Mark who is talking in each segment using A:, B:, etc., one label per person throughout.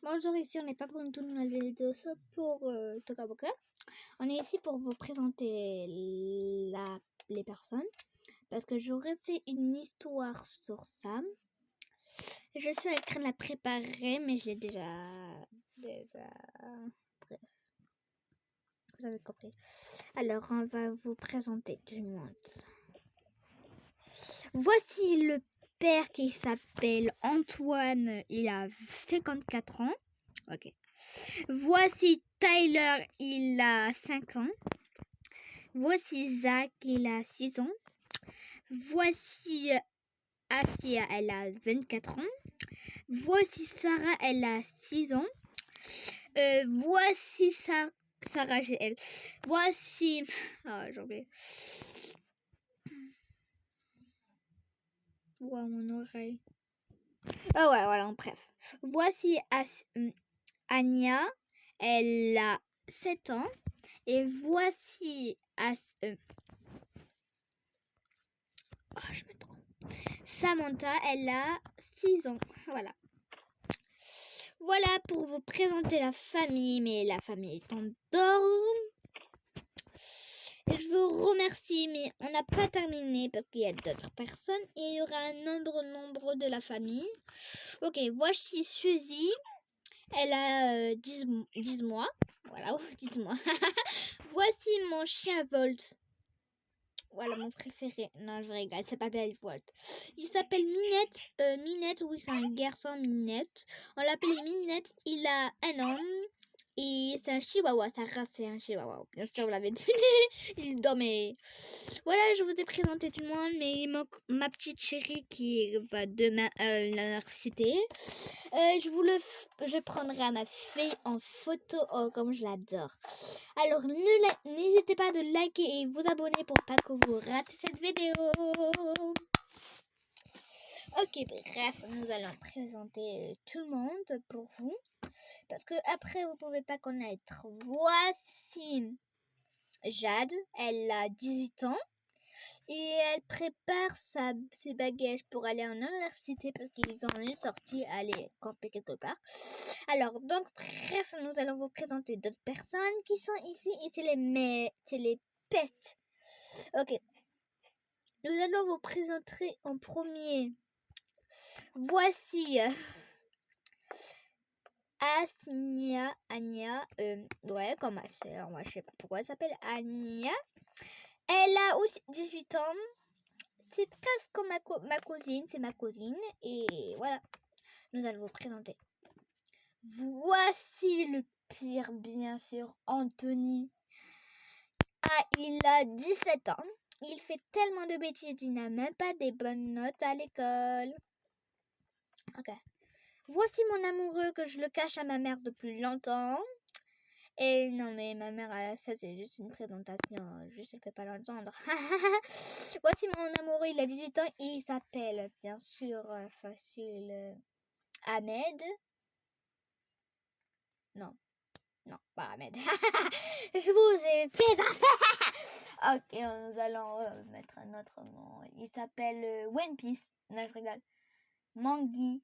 A: Bonjour, ici on n'est pas pour une toute nouvelle vidéo, c'est pour Tokaboka. On est ici pour vous présenter les personnes parce que j'aurais fait une histoire sur ça. Je suis en train de la préparer, mais je l'ai déjà. Bref, vous avez compris. Alors, on va vous présenter tout le monde. Voici le père qui s'appelle Antoine, il a 54 ans. Ok. Voici Tyler, il a 5 ans. Voici Zach, il a 6 ans. Voici Asia, elle a 24 ans. Voici Sarah, elle a 6 ans. Voici Sarah GL. Voici... Ah, j'ai oublié. Ouah, mon oreille. Ah ouais, voilà, bref. Voici Anya, elle a 7 ans. Et voici je me trompe. Samantha, elle a 6 ans. Voilà. Voilà pour vous présenter la famille, mais la famille est endormie. Et je vous remercie, mais on n'a pas terminé parce qu'il y a d'autres personnes et il y aura un nombre de la famille. Ok, voici Suzy. Elle a 10 mois. Voilà, 10 mois. Voici mon chien Volt. Voilà mon préféré. Non, je rigole, c'est pas Belle Volt. Il s'appelle Minette. Minette, oui, c'est un garçon Minette. On l'appelle Minette. Il a 1 an. Et c'est un chihuahua. Sa race, c'est un chihuahua. Bien sûr, vous l'avez deviné. Il dormait. Voilà, je vous ai présenté tout le monde. Mais il manque ma petite chérie qui va demain à l'université. Je prendrai ma fille en photo. Oh, comme je l'adore. Alors, n'hésitez pas de liker et vous abonner pour pas que vous ratez cette vidéo. Ok, bref, nous allons présenter tout le monde pour vous. Parce que après, vous pouvez pas connaître. Voici Jade, elle a 18 ans. Et elle prépare ses bagages pour aller en université parce qu'ils ont une sortie à aller camper quelque part. Alors, donc, bref, nous allons vous présenter d'autres personnes qui sont ici et c'est les pets. Ok. Nous allons vous présenter en premier. Voici Anya, ouais, comme ma soeur, moi je sais pas pourquoi elle s'appelle Anya. Elle a aussi 18 ans. C'est presque comme ma cousine, c'est ma cousine. Et voilà, nous allons vous présenter. Voici le pire, bien sûr, Anthony. Ah, il a 17 ans. Il fait tellement de bêtises, il n'a même pas des bonnes notes à l'école. Ok. Voici mon amoureux que je le cache à ma mère depuis longtemps. Et non, mais ma mère, ça c'est juste une présentation. Juste, elle ne peut pas l'entendre. Voici mon amoureux, il a 18 ans. Il s'appelle, bien sûr, facile, Ahmed. Non, pas Ahmed. Je vous ai fait. Ok, nous allons mettre un autre nom. Il s'appelle One Piece. Non, je rigole. Mangi.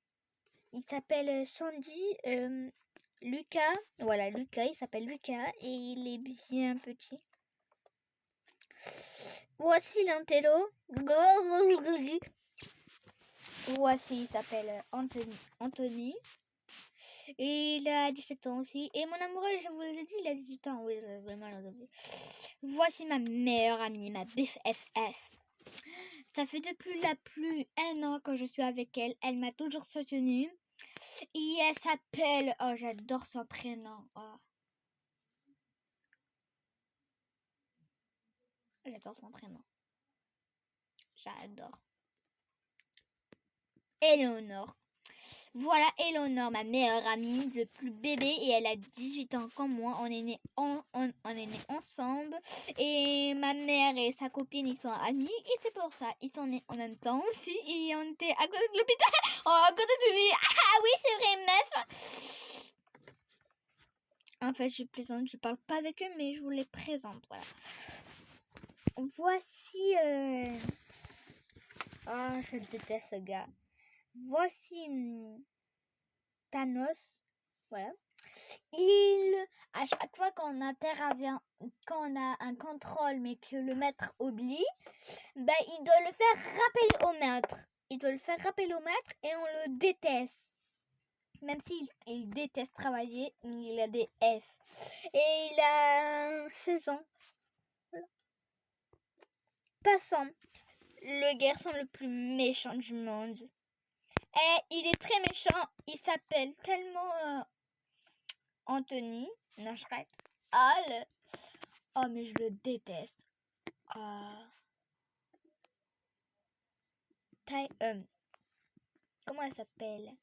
A: Il s'appelle Sandy. Lucas. Voilà, Lucas. Il s'appelle Lucas et il est bien petit. Voici l'intello. Voici, il s'appelle Anthony. Et il a 17 ans aussi. Et mon amoureux, je vous l'ai dit, il a 18 ans. Oui, vraiment, aujourd'hui. Voici ma meilleure amie, ma BFF. Ça fait depuis plus 1 an que je suis avec elle. Elle m'a toujours soutenue. Et elle s'appelle... Oh, j'adore son prénom. Oh. J'adore son prénom. J'adore. Eleonore. Voilà Eleonore, ma meilleure amie, le plus bébé, et elle a 18 ans comme moi. On est nés ensemble. Et ma mère et sa copine, ils sont amis. Et c'est pour ça, ils sont nés en même temps aussi. Et on était à côté de l'hôpital. Oh, à côté de lui. Ah oui, c'est vrai, meuf. En fait, je plaisante, je parle pas avec eux, mais je vous les présente, voilà. Voici... Oh, je déteste ce gars. Voici Thanos. Voilà. À chaque fois qu'on intervient, quand on a un contrôle mais que le maître oublie, ben, il doit le faire rappeler au maître. Il doit le faire rappeler au maître et on le déteste. Même s'il déteste travailler, il a des F. Et il a 16 ans. Voilà. Passant, le garçon le plus méchant du monde. Et il est très méchant. Il s'appelle tellement Anthony. Non, je rêve. Oh, mais je le déteste. Comment elle s'appelle?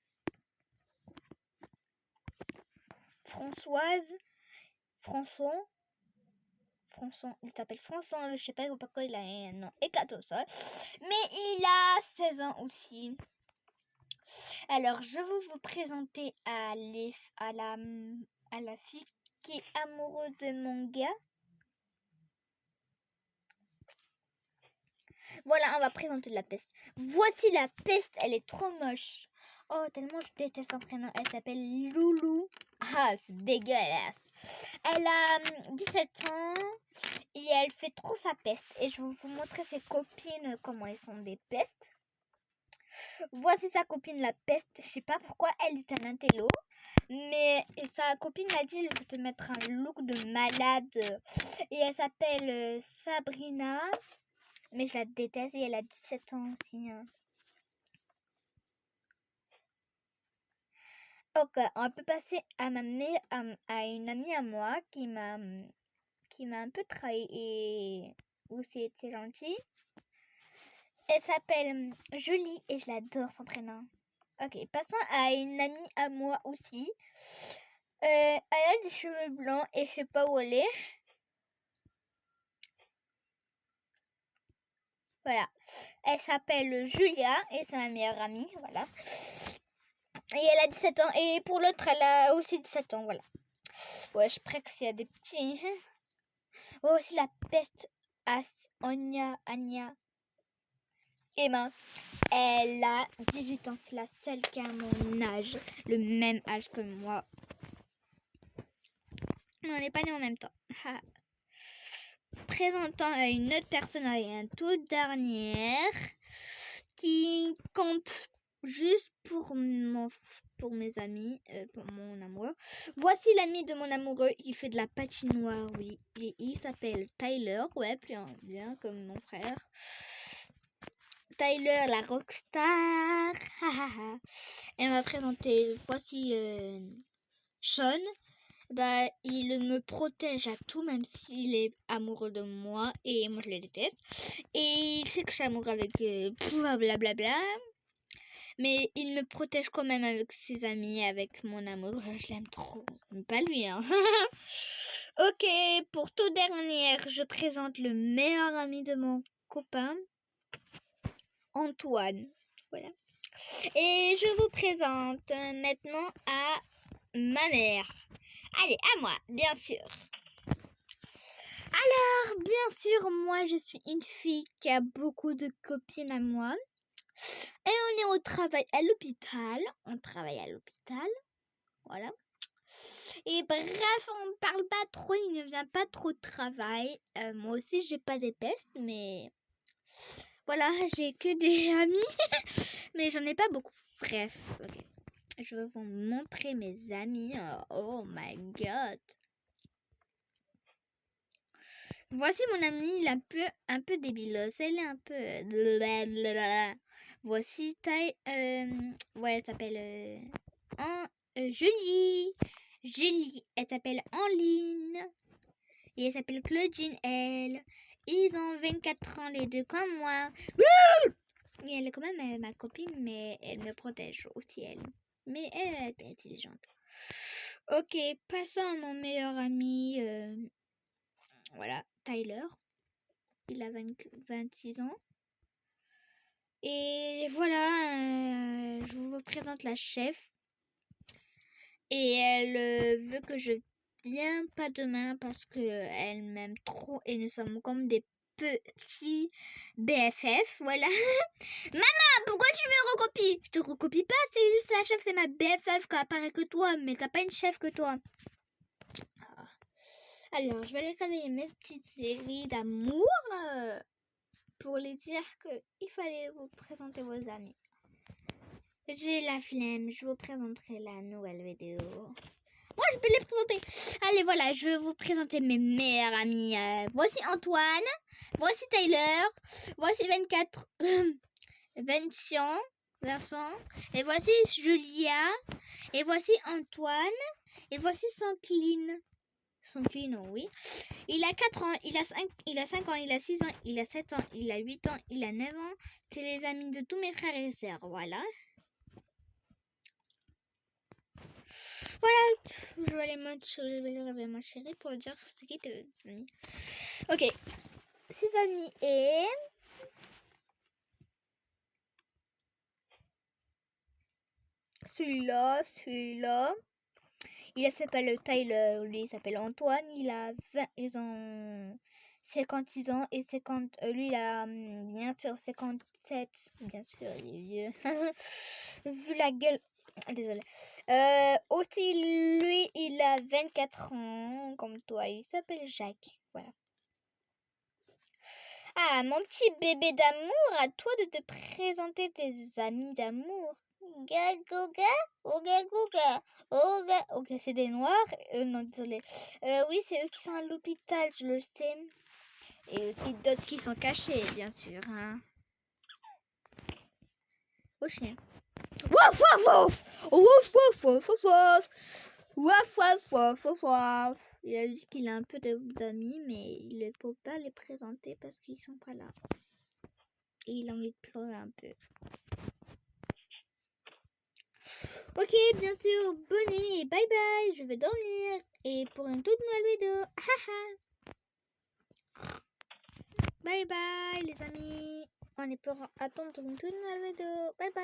A: Françoise. François. Il s'appelle François. Je sais pas pourquoi il a un nom éclaté au sol. Mais il a 16 ans aussi. Alors, je vais vous présenter à la fille qui est amoureuse de mon gars. Voilà, on va présenter la peste. Voici la peste, elle est trop moche. Oh, tellement je déteste son prénom. Elle s'appelle Loulou. Ah, c'est dégueulasse. Elle a 17 ans et elle fait trop sa peste. Et je vais vous montrer ses copines, comment elles sont des pestes. Voici sa copine la peste. Je sais pas pourquoi elle est un intello. Mais sa copine a dit, je vais te mettre un look de malade. Et elle s'appelle Sabrina. Mais je la déteste et elle a 17 ans aussi. Hein. Ok, on peut passer à une amie à moi qui m'a un peu trahi et aussi été gentille. Elle s'appelle Julie et je l'adore son prénom. Ok, passons à une amie à moi aussi. Elle a des cheveux blancs et je sais pas où elle est. Voilà. Elle s'appelle Julia et c'est ma meilleure amie. Voilà. Et elle a 17 ans. Et pour l'autre, elle a aussi 17 ans. Voilà. Ouais, je préfère qu'il y a des petits. Oh, aussi la peste. Anya. Emma. Elle a 18 ans. C'est la seule qui a mon âge. Le même âge que moi. On n'est pas nés en même temps. Présentant à une autre personne, une toute dernière qui compte juste pour mes amis, pour mon amoureux. Voici l'ami de mon amoureux, il fait de la patinoire, oui. Et il s'appelle Tyler, ouais, bien comme mon frère. Tyler, la rockstar. Elle m'a présenté, voici Sean. Bah, il me protège à tout, même s'il est amoureux de moi et moi je le déteste. Et il sait que je suis amoureux avec blablabla. Mais il me protège quand même avec ses amis, avec mon amour. Je l'aime trop. Mais pas lui, hein. Ok, pour tout dernière, je présente le meilleur ami de mon copain, Antoine. Voilà. Et je vous présente maintenant à ma mère. Allez, à moi, bien sûr. Alors, bien sûr, moi, je suis une fille qui a beaucoup de copines à moi. Et on est au travail à l'hôpital. On travaille à l'hôpital. Voilà. Et bref, on ne parle pas trop, il ne vient pas trop de travail. Moi aussi, j'ai pas des pestes, mais voilà, j'ai que des amis. Mais j'en ai pas beaucoup. Bref, ok. Je vais vous montrer mes amis. Oh my god. Voici mon amie, il est un peu débilos. Elle est un peu... Voici ouais, elle s'appelle... Julie. Julie, elle s'appelle Anline. Et elle s'appelle Claudine, elle. Ils ont 24 ans les deux comme moi. Et elle est quand même ma copine, mais elle me protège aussi, elle. Mais elle est intelligente. Ok, passons à mon meilleur ami. Voilà, Tyler. Il a 26 ans. Et voilà, je vous présente la chef. Et elle veut que je vienne pas demain parce qu'elle m'aime trop et nous sommes comme des petit BFF, voilà. Maman, pourquoi tu me recopies? Je te recopie pas, c'est juste la chef, c'est ma BFF qui apparaît que toi, mais t'as pas une chef que toi. Alors, je vais aller réveiller mes petites séries d'amour pour les dire qu'il fallait vous présenter vos amis. J'ai la flemme, je vous présenterai la nouvelle vidéo. Moi, je peux les présenter. Allez, voilà, je vais vous présenter mes meilleurs amis. Voici Antoine, voici Tyler, voici 24, Vincent, et voici Julia, et voici Antoine, et voici Sankline. Sankline, oui. Il a 4 ans, il a 5 ans, il a 6 ans, il a 7 ans, il a 8 ans, il a 9 ans. C'est les amis de tous mes frères et sœurs, voilà. Voilà, je vais aller réveiller ma chérie pour dire ce qui était ses amis. Ok, ses amis et... Celui-là. Il s'appelle Tyler, lui il s'appelle Antoine, ils ont 56 ans et 50, lui il a bien sûr 57, bien sûr il est vieux, vu la gueule, désolé. Aussi lui il a 24 ans, comme toi, il s'appelle Jacques, voilà. Ah, mon petit bébé d'amour, à toi de te présenter tes amis d'amour. Ok, c'est des noirs. Non, désolé. Oui, c'est eux qui sont à l'hôpital, je le sais. Et aussi d'autres qui sont cachés, bien sûr. Hein. Au chien. Wouf, wouf, wouf. Wouf, wouf, wouf, wouf, wouf. Wouf, wouf, wouf, wouf, wouf. Il a dit qu'il a un peu d'amis, mais il ne peut pas les présenter parce qu'ils sont pas là. Et il a envie de pleurer un peu. Ok, bien sûr, bonne nuit et bye bye, je vais dormir. Et pour une toute nouvelle vidéo, haha. Bye bye les amis, on est pour attendre une toute nouvelle vidéo, bye bye.